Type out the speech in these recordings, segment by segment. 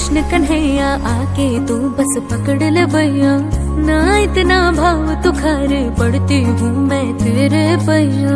कृष्ण कन्हैया आके तू बस पकड़ ले भैया, ना इतना भाव तुखारे पड़ती हूँ मैं तेरे भैया।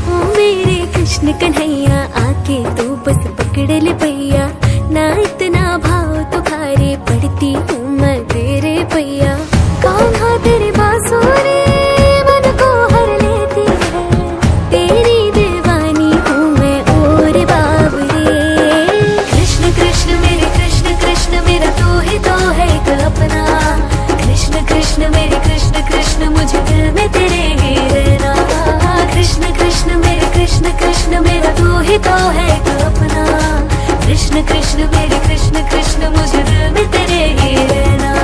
ओ मेरे कृष्ण कन्हैया आके तू बस पकड़ ले भैया, ना इतना भाव तुखारे पड़ती हूँ मैं तेरे भैया। कान्हा तेरी बांसुरी मन को हर लेती है, तेरी दीवानी हूँ मैं और बाबरे। कृष्ण कृष्ण मेरे कृष्ण कृष्ण मेरा तू ही तो है एक अपना, कृष्ण कृष्ण मेरे कृष्ण कृष्ण मुझे दिल में तेरे ही रहना। कृष्ण कृष्ण मेरे कृष्ण कृष्ण मेरा तू ही तो है एक अपना, कृष्ण कृष्ण मेरे कृष्ण कृष्ण मुझे दिल में तेरे ही रहना।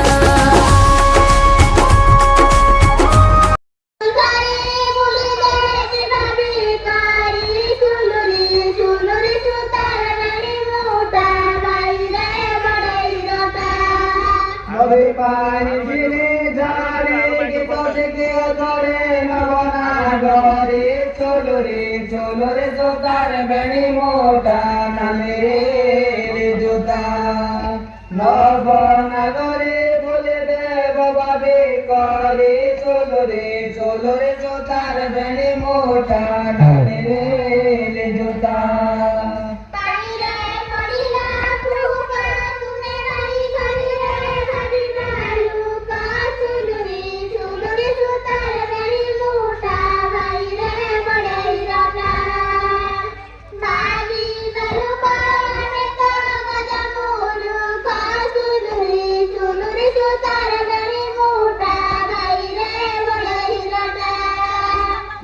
चलो रे जोतार बेणी मोटा नाले रे जोता नव नागरे बोले देव बाबे करे। चलो रे जोतार बेणी मोटा नाले रे जोता।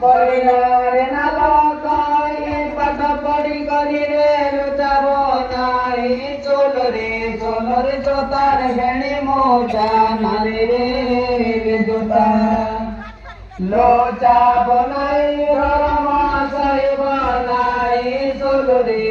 बड़े नालो काई पट पड़ी करी रे लुचाबो नाई। चलो रे जोतार बेणी मोटा नाले रे जोता लोचा बनाई घर मासाई बनाई। चलो रे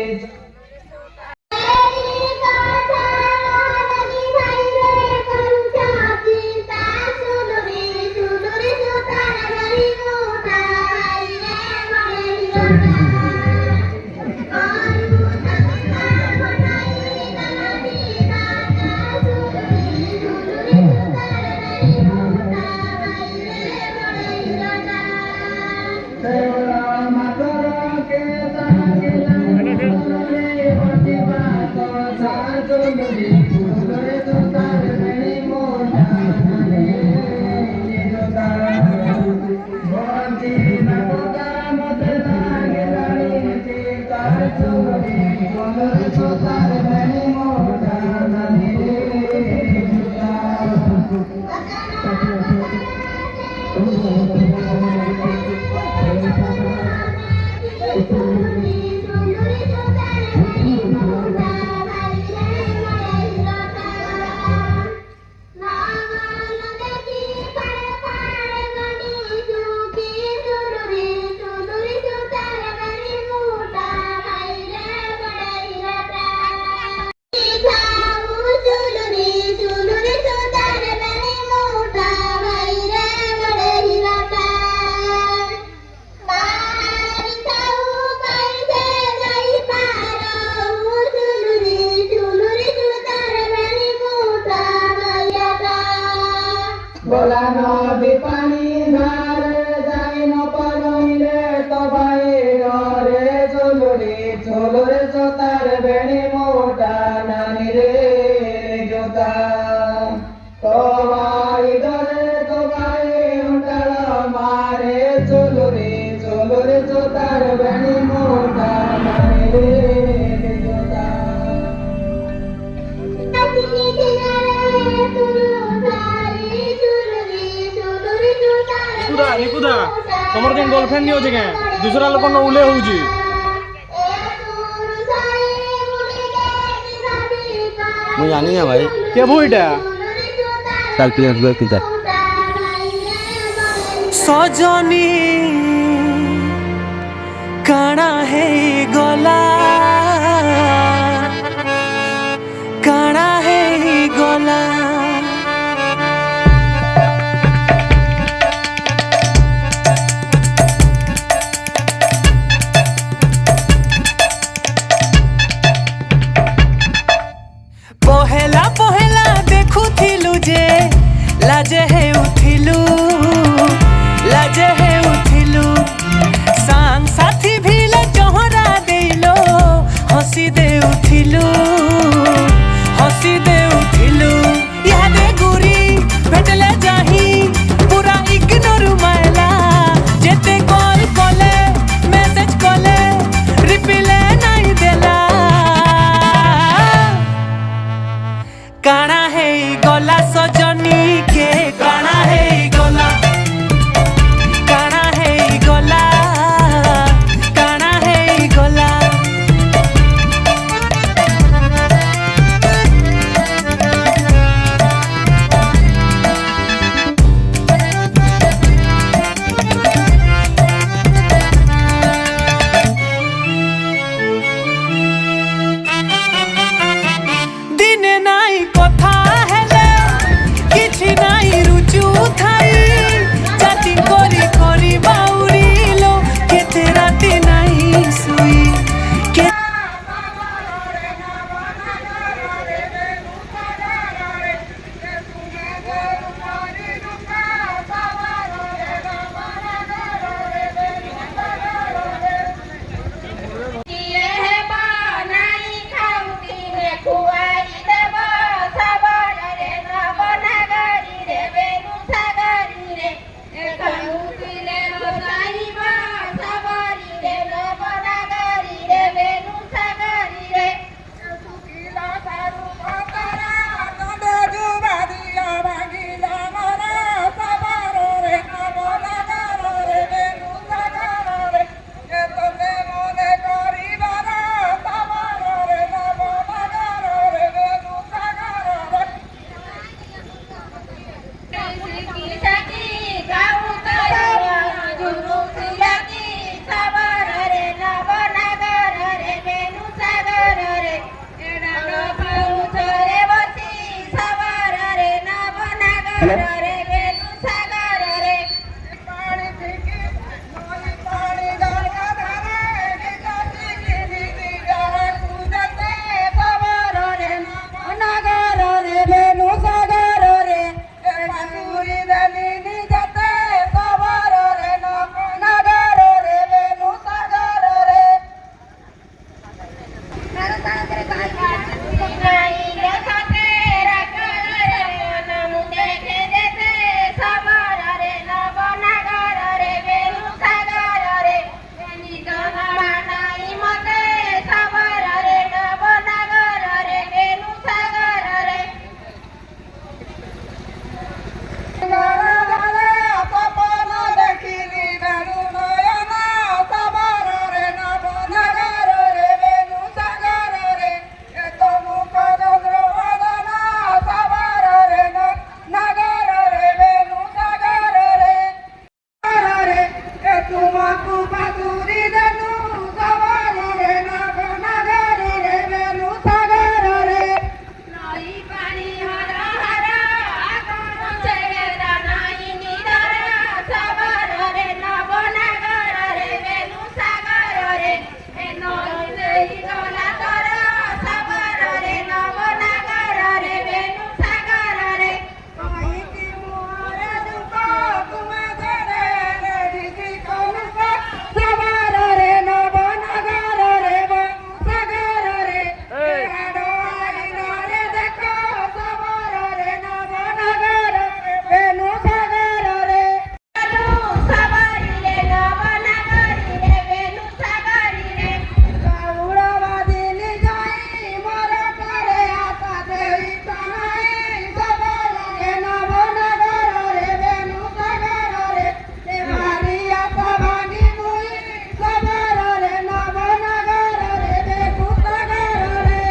बोला नदी पानी धार जाई न पड़िले तो भाई रे। चलो रे जोतार बेणी मोटा नानी रे जोता तो भाई धरे तो भाई उंटाला मारे। चलो रे जोतार बेणी मोटा नानी रे जोता। निकुदा तमर के गर्लफ्रेंड नहीं होचे के दूसरा लोक न उले होउची। मुझे जानी है भाई के भूइटा चल प्लेयर गो किता सजनी काना है गला काना है गला ତୁମକୁ ବାସୁରି ଦେଲୁ ସବାରରେ ନଗରରେ ବେଲୁ ସାଗରରେ ନଈ ପାଣି ହର ହର ଆଗର ଚେହେରା ନାଇଁ ନିଦର ସବରରେ ନବନାଗରରେ ବେଲୁ ସାଗରରେ ଏ ନଈ ଦେଇ ଗଲା ତର ସବରରେ ନବନାଗରରେ ବେଲୁ ସାଗରରେ କହିକି ମୋର ଦୁଃଖ ତୁମେ ଘରେ ରେଡି କଲୁକ ସବାରରେ ନବନଗରରେ ବେଲୁ ସାଗରରେ ହାଡ଼ ଆଇନରେ ଦେଖ ସବରରେ ନବନଗରରେ ବେଲୁ ସାଗରରେ ସବରିରେ ନବନାଗରିରେ ବେଲୁ ସାଗରିରେ ଗରୁଡ଼ ବାଜିଲି ଯାଇ ମୋର ଘରେ ଆଶା ଦେଇ ତନାଇ ସବରରେ ନବନଗରରେ ବେଲୁ ସାଗରରେ ଭାରି ଆଶା ଭାଙ୍ଗି ମୁଇ ସବରରେ ନବନଗରରେ ବେଲୁ ସାଗରରେ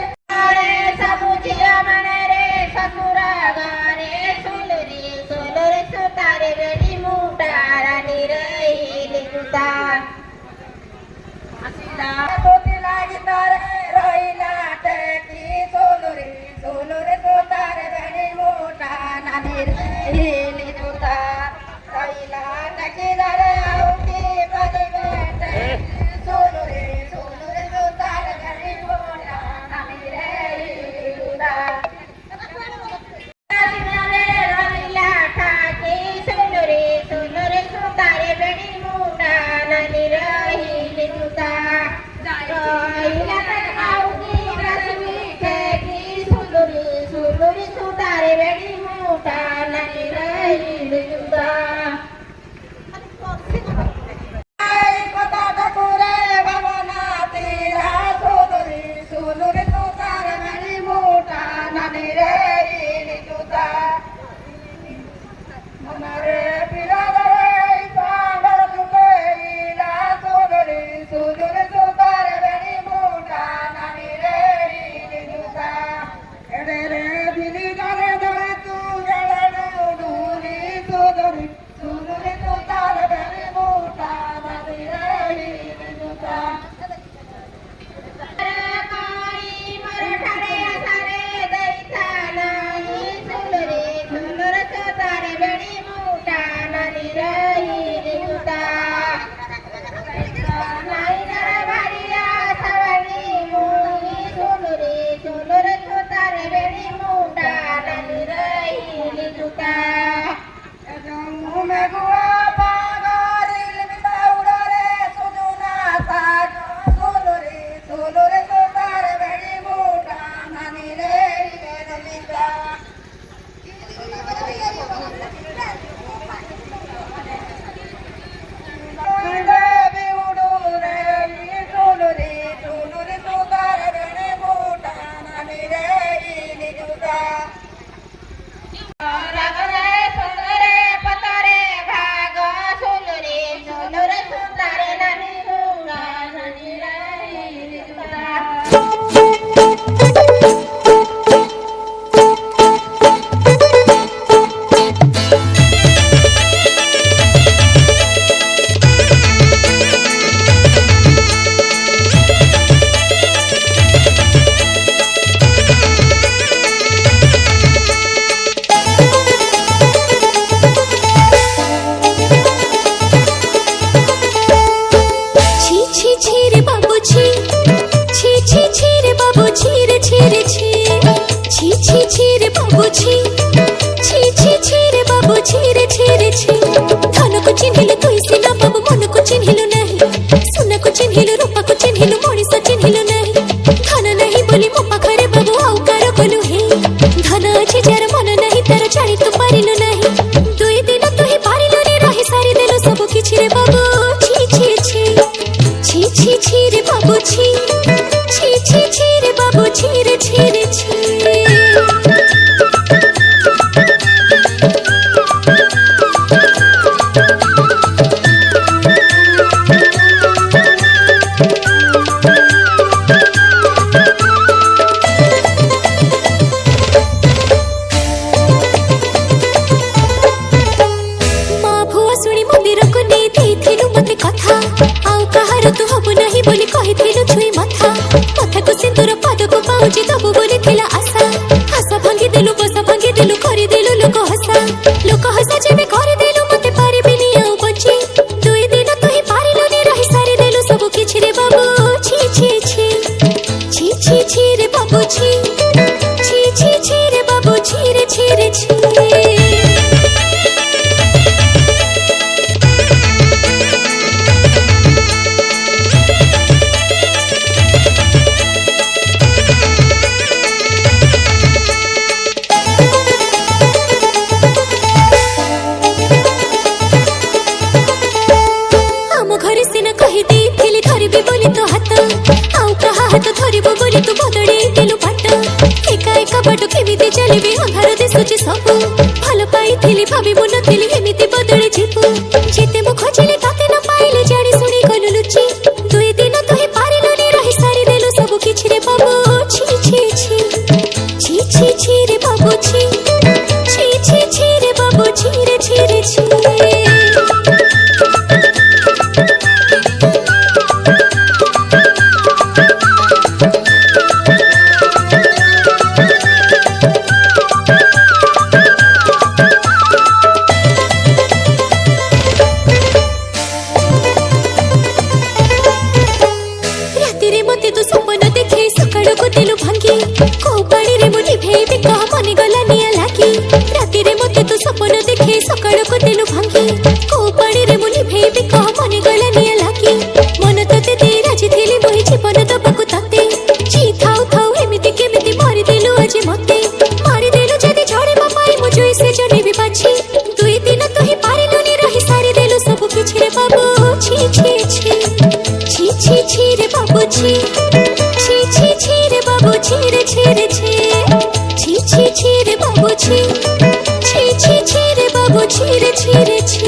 ରେ ସବୁ ଝିଅ ମାନେ ରେ ଶ୍ୱଶୁର ଘରେ ସୁଲୁରି ସୁଲୁରି ସୁତାରେ ବେଲି ମୁଟା ରାନୀରେ ହିଲି ଜୁତା ଆସିଲା ତୋତି ଲାଗି ତାରେ ରହିଲା ଟେକି সোলরে সোলরে তোতার বেড়ি মোটা নানির হিলি জুতা রইলা নাকি দারে আউটি বাজি বেটে সোলরে সোলরে তোতার বেড়ি মোটা নানির হিলি জুতা রানিরে রইলা ঠাকি সুলুরি সুলুরি সুতারে বেলি মুটা রানীরে হিলি জুতা রইলা আউটি রাসমি ঠেকি সুলুরি সুলুরি সুতারে বেলি মুটা রানীরে হিলি জুতা এই কথা ঠাকুরে ভাবনা তেরা সোলরে সোলরে তোতার বেড়ি মোটা নানির হিলি জুতা মনরে পিরাদরে সাগর জুটে ইলা সোলরে সোলরে তোতার বেড়ি মোটা নানির হিলি জুতা এড়ে রে দিলি ধরে ধরে তু গেলে ডুডুরি সোলরে সোলরে তোতার বেড়ি মোটা নানির হিলি জুতা কাই মরঠারে আসারে দেইতা নাই সুলুরি সুলুরি সুতারে বেড়ি মুটা নানিরে হিলি জুতা নাইরে বাড়িয়া সাবানি মুই সুলুরি সুলুরি সুতারে বেড়ি মুটা নানিরে হিলি জুতা ঘুমে গুয়া পাগরিল বিতাউড়ারে সুজুনা সাজ সোলরে সোলরে তোতার বেড়ি মোটা নানিরে হিলিজা দেবী উড়ুরে সোলরে সোলরে তোতার বেড়ি মোটা নানিরে হিলিজা রাগরে সুন্দরে পতরে ভাগ সুলুরি সুলুরি সুতারে নানি মুটা নানিরে হিলি জুতা ছি ছি ছি রে বাবু ছি ছি ছি ছি রে বাবু ছি রে ছি রে ছি ছি ছি ছি রে বাবু ছি ছি ছি ছি রে বাবু ছি রে ছি রে ছি ধনକୁ ଚିହ୍ନିଲୁ ତୁଇ ସିନା ବାବୁ ମନକୁ ଚିହ୍ନିଲୁ ନାହିଁ ସୁନାକୁ ଚିହ୍ନିଲୁ ରୂପାକୁ ଚିହ୍ନିଲୁ ମଣିଷ ଚିହ୍ନିଲୁ ନାହିଁ ଧନ ନାହିଁ ବୋଲି ମୋ ପାଖରେ ବାବୁ ଆଉ କାର କଲୁ ହେ ଧନ ଅଛି ଯାର ମନ ନାହିଁ ତାର ଜାଣି ତୁ ପାରିଲୁ ନାହିଁ ଦୁଇ ଦିନ ତୁହି ପାରିଲୁନି ରହି ସାରିଦେଲୁ ସବୁ କିଛି ରେ ବାବୁ ଛି ଛି ଛି ছি ছি ছি রে বাবু ছি ছি ছি ছি রে বাবু ছি রে ছি রে ছি মা ভুয়া শুনি মন্দিরକୁ ନେଇ ଦେଇଥିଲୁ ମତେ କଥା যে সবু ভাল পাইଥିଲି ভাবি মন নথিলি এমিতি বদলে ଯିବୁ যেতে মু খোঁজিলে তাতে না পাইলে জানি শুনি গলু লুচি দুই দিন তুই পারিলনি রহি সারি দেলু সবু কিছু রে বাবু ছি ছি ছি ছি ছি ছি রে বাবু ছি ছি ছি ছি রে বাবু ছি রে ছি রে ছি রাতিরে মতে তো স্বপ্ন দেখে সকালକୁ দিলু ভাঙ্গি কোউ পাଣିରେ ମୁଁ ନିଭେଇବି କହ ମନେ ଗଲା ନିଆଁ ଲାଗି ରାତିରେ ମତେ ତୁ ସ୍ୱପ୍ନ ଦେଖେ ସକାଳକୁ ଦିଲୁ ଭାଙ୍ଗି କୋଉ ପାଣିରେ ମୁଁ ନିଭେଇବି କହ ମନେ ଗଲା ନିଆଁ ଲାଗି ମନ ତତେ ଦେଇ ରାଜିଥିଲି ମୁହିଁ ଜୀବନ ଦବାକୁ ତତେ ଜି ଥାଉ ଥାଉ ଏମିତି କେମିତି ମାରିଦେଲୁ ଆଜି ମତେ ମାରିଦେଲୁ ଯଦି ଝଡ଼ିବା ପାଇଁ ମୁଁ ଜୁଇ ସେ ଜନେବି ବାଛି ଦୁଇ ଦିନ ତୁ ହିଁ ପାରିଲୁନି ରହି ସାରିଦେଲୁ ସବୁ କିଛି ରେ ବାବୁ ଛି ଛି ଛି ছি ছি ছি রে বাবু ছি ছি ছি ছি রে বাবু ছি রে ছি রে ছি ছি ছি ছি রে বাবু ছি ছি ছি ছি রে বাবু ছি রে ছি রে ছি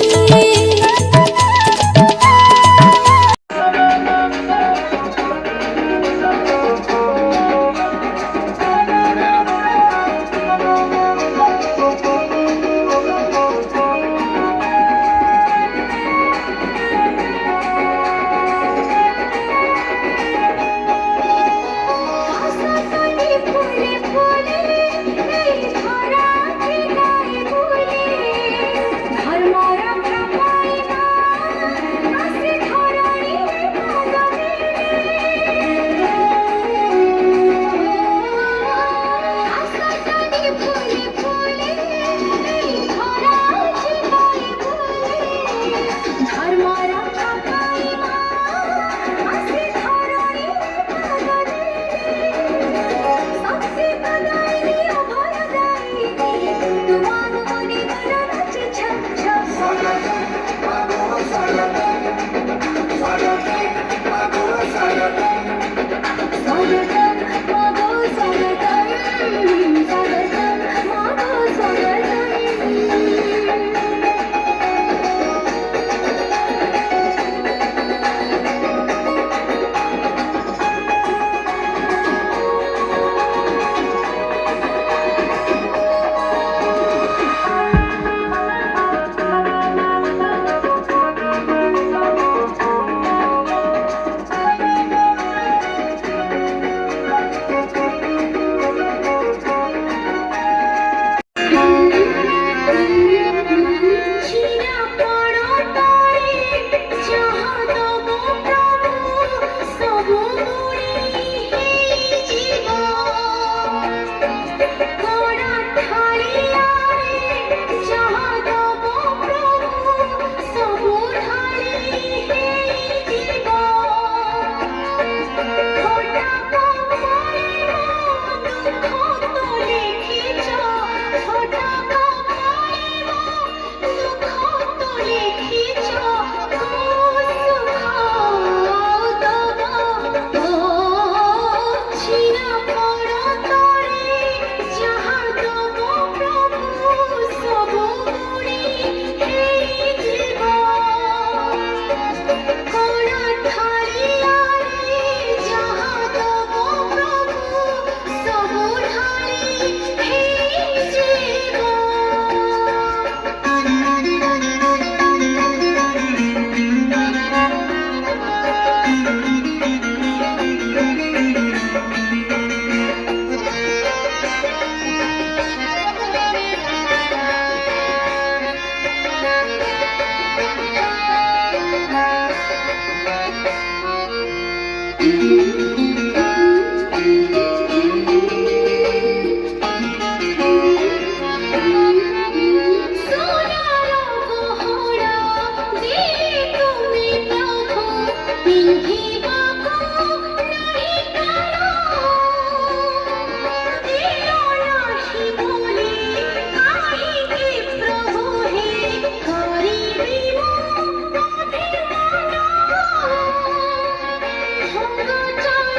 Go,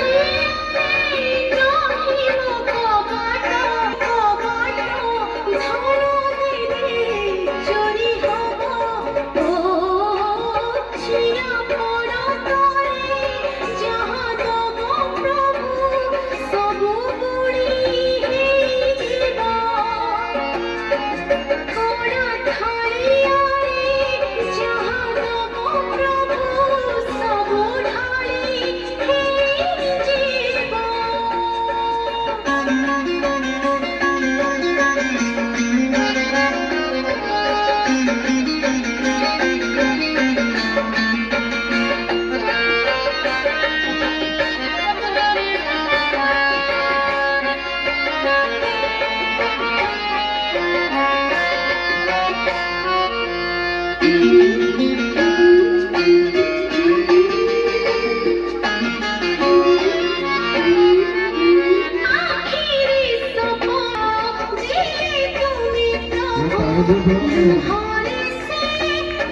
तुम्हारे से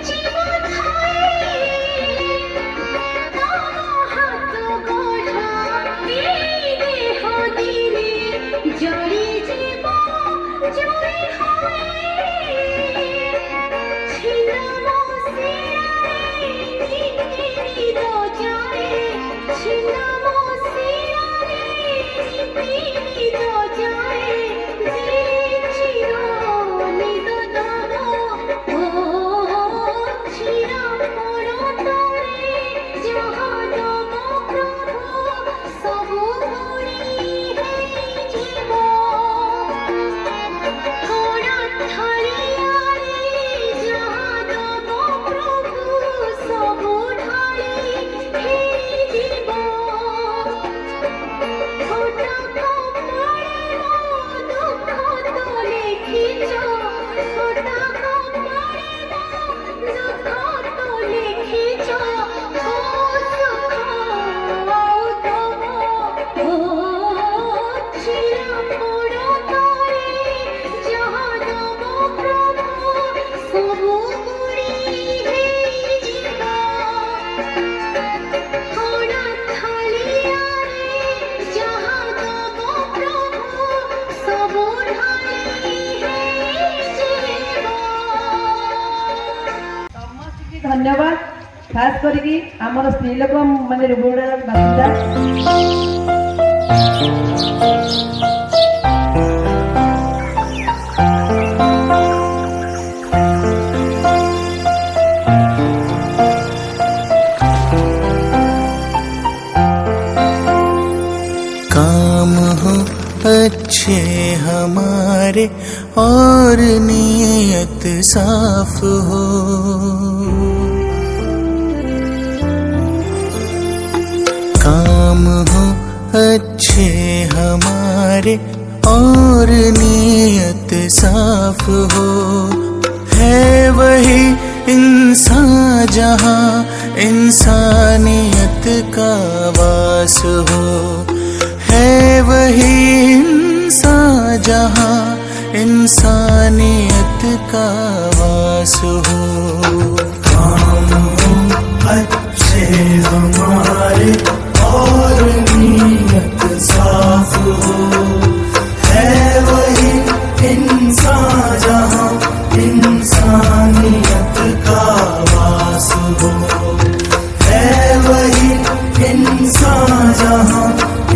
जीवन है हाथ गढ़ा देह दिले जड़ी जीव जड़ी छिलम सिराए नीति जाए छिलम सिराए नीति जाए धन्यवाद खास करी आमर स्त्री लोक माने रुबुड़ा बासिंदा काम हो अच्छे हमारे और नीयत साफ हो, काम हो अच्छे हमारे और नीयत साफ हो, है वही इंसान जहाँ इंसानियत का वास हो, है वही इंसान जहाँ इंसानियत का वास हो। काम हो अच्छे हमारे और नीयत साफ हो, है वही इंसान जहाँ इंसानियत का वास हो, है वही इंसान जहाँ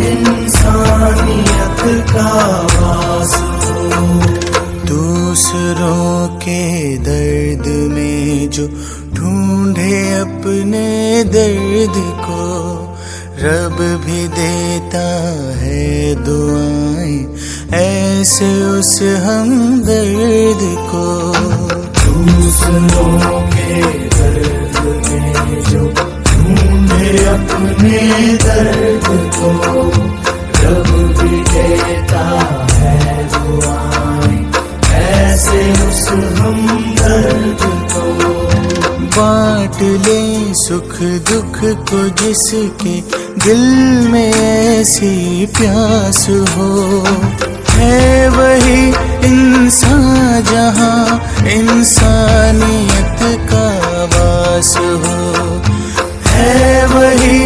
इंसानियत का वास हो। दूसरों के दर्द में जो ढूंढे अपने दर्द को, रब भी देता है दुआएं ऐसे उस हमदर्द को। दूसरों के दर्द में जो ढूंढे अपने दर्द को, रब भी देता है दुआएं ऐसे उस हमदर्द को। बांट ले सुख दुख को जिसके दिल में ऐसी प्यास हो, है वही इंसान जहाँ इंसानियत का वास हो, है वही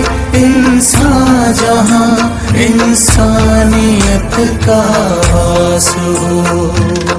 इंसान जहाँ इंसानियत का वास हो।